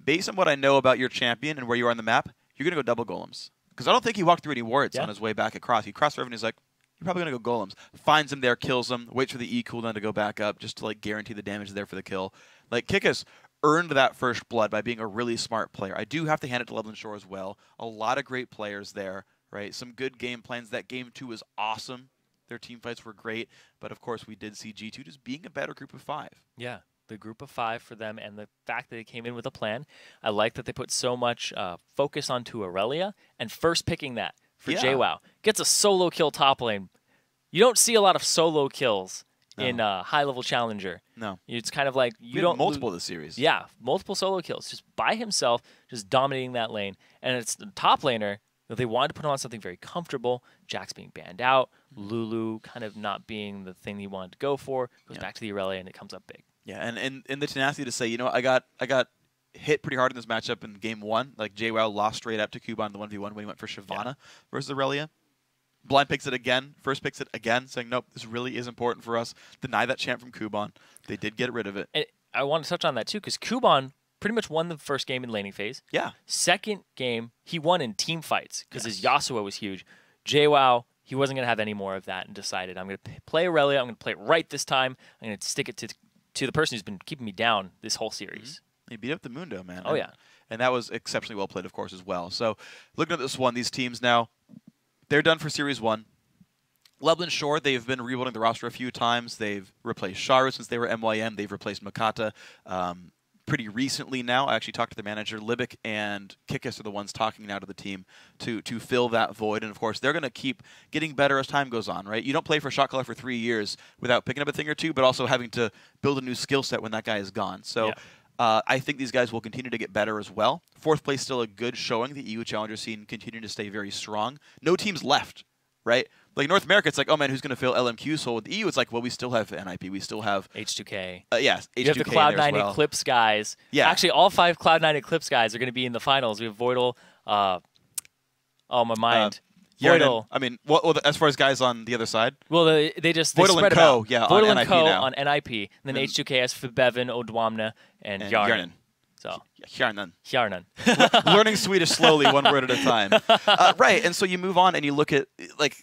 based on what I know about your champion and where you are on the map, you're gonna go double golems. Because I don't think he walked through any wards on his way back across. He crossed the river and he's like, you're probably going to go golems. Finds him there, kills him, waits for the E cooldown to go back up just to like guarantee the damage there for the kill. Like Kikis earned that first blood by being a really smart player. I do have to hand it to Lublin Shore as well. A lot of great players there, right? Some good game plans. That game 2 was awesome. Their team fights were great. But of course, we did see G2 just being a better group of 5. Yeah. The group of 5 for them, and the fact that they came in with a plan. I like that they put so much focus onto Aurelia, and first picking that for JWoww. Gets a solo kill top lane. You don't see a lot of solo kills in high-level challenger. No. It's kind of like you don't multiple this series. Yeah, multiple solo kills, just by himself, just dominating that lane. And it's the top laner that they wanted to put on something very comfortable. Jax being banned out, Lulu kind of not being the thing he wanted to go for. Goes back to the Aurelia, and it comes up big. Yeah, and the tenacity to say, I got hit pretty hard in this matchup in game 1. Like JWoww lost straight up to Kuban in the 1v1 when he went for Shyvana versus Aurelia. Blind picks it again, first picks it again, saying, nope, this really is important for us. Deny that champ from Kuban. They did get rid of it. And I want to touch on that too, because Kuban pretty much won the first game in laning phase. Yeah. Second game, he won in team fights because his Yasuo was huge. JWoww, he wasn't going to have any more of that and decided, I'm going to play Aurelia, I'm going to play it right this time. I'm going to stick it to the person who's been keeping me down this whole series. He beat up the Mundo, man. Oh, yeah. And that was exceptionally well played, of course, as well. So looking at this one, these teams now, they're done for Series 1. Lublin Shore, they've been rebuilding the roster a few times. They've replaced Sharu since they were MYM. They've replaced Makata pretty recently now. I actually talked to the manager. Libic and Kikis are the ones talking now to the team to fill that void. And, of course, they're going to keep getting better as time goes on, right? You don't play for Shotcaller for 3 years without picking up a thing or two, but also having to build a new skill set when that guy is gone. So I think these guys will continue to get better as well. 4th place still a good showing. The EU Challenger scene continuing to stay very strong. No teams left, right? Like North America, it's like, oh man, who's going to fill LMQ's hole? With the EU, it's like, well, we still have NIP. We still have H2K. Yes, H2K. You have the Cloud9 Eclipse guys. Yeah. Actually, all 5 Cloud9 Eclipse guys are going to be in the finals. We have Voidal. Oh, my mind. Voidal. I mean, well, as far as guys on the other side? Well, they Voidal spread and Co. Out. Yeah, Voidal on and NIP Co. now. on NIP. And then H2K has Fibevin, Odwamna, and Yarnan. So Hjarnan. Learning Swedish slowly, one word at a time. Right, and so you move on and you look at, like,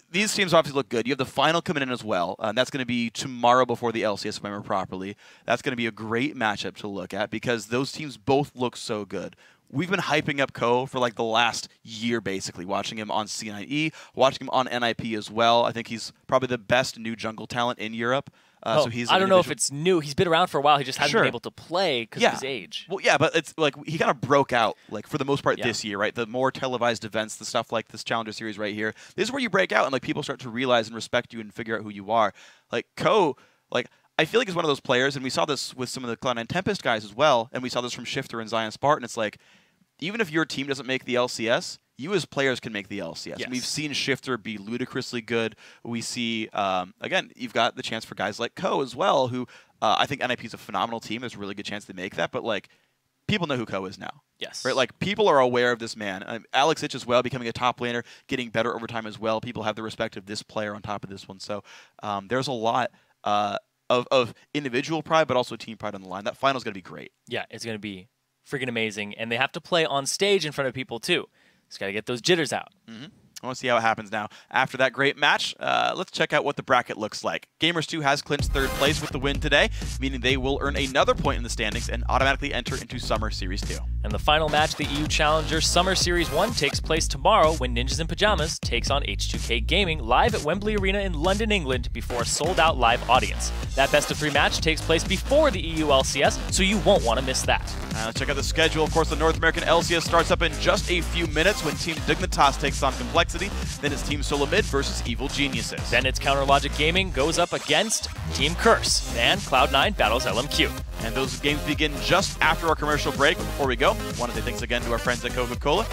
these teams obviously look good. You have the final coming in as well, and that's going to be tomorrow before the LCS, if I remember properly. That's going to be a great matchup to look at because those teams both look so good. We've been hyping up Ko for like the last year, basically, watching him on C9E, watching him on NIP as well. I think he's probably the best new jungle talent in Europe. So he's I don't know if it's new. He's been around for a while. He just hasn't been able to play because of his age. Well, yeah, but it's like he kind of broke out, like for the most part this year, right? The more televised events, the stuff like this Challenger Series right here. This is where you break out and like people start to realize and respect you and figure out who you are. Like Ko, like I feel like he's one of those players, and we saw this with some of the Cloud9 Tempest guys as well, and we saw this from Shifter and Zion Spartan. It's like even if your team doesn't make the LCS, you as players can make the LCS. Yes. We've seen Shifter be ludicrously good. We see, again, you've got the chance for guys like Ko as well, who I think NIP is a phenomenal team. There's a really good chance they make that, but like people know who Ko is now. Yes. Right? Like people are aware of this man. Alex Ich as well, becoming a top laner, getting better over time as well. People have the respect of this player on top of this one. So there's a lot of individual pride, but also team pride on the line. That final's going to be great. Yeah, it's going to be freaking amazing. And they have to play on stage in front of people too. Just got to get those jitters out. I want to see how it happens now. After that great match, let's check out what the bracket looks like. Gamers2 has clinched 3rd place with the win today, meaning they will earn another point in the standings and automatically enter into Summer Series 2. And the final match, the EU Challenger Summer Series 1, takes place tomorrow when Ninjas in Pajamas takes on H2K Gaming live at Wembley Arena in London, England, before a sold-out live audience. That best-of-3 match takes place before the EU LCS, so you won't want to miss that. Let's check out the schedule. Of course, the North American LCS starts up in just a few minutes when Team Dignitas takes on Complexity. Then it's Team Solo Mid versus Evil Geniuses. Then it's Counter Logic Gaming goes up against Team Curse. And Cloud9 battles LMQ. And those games begin just after our commercial break. But before we go, I want to say thanks again to our friends at Coca-Cola.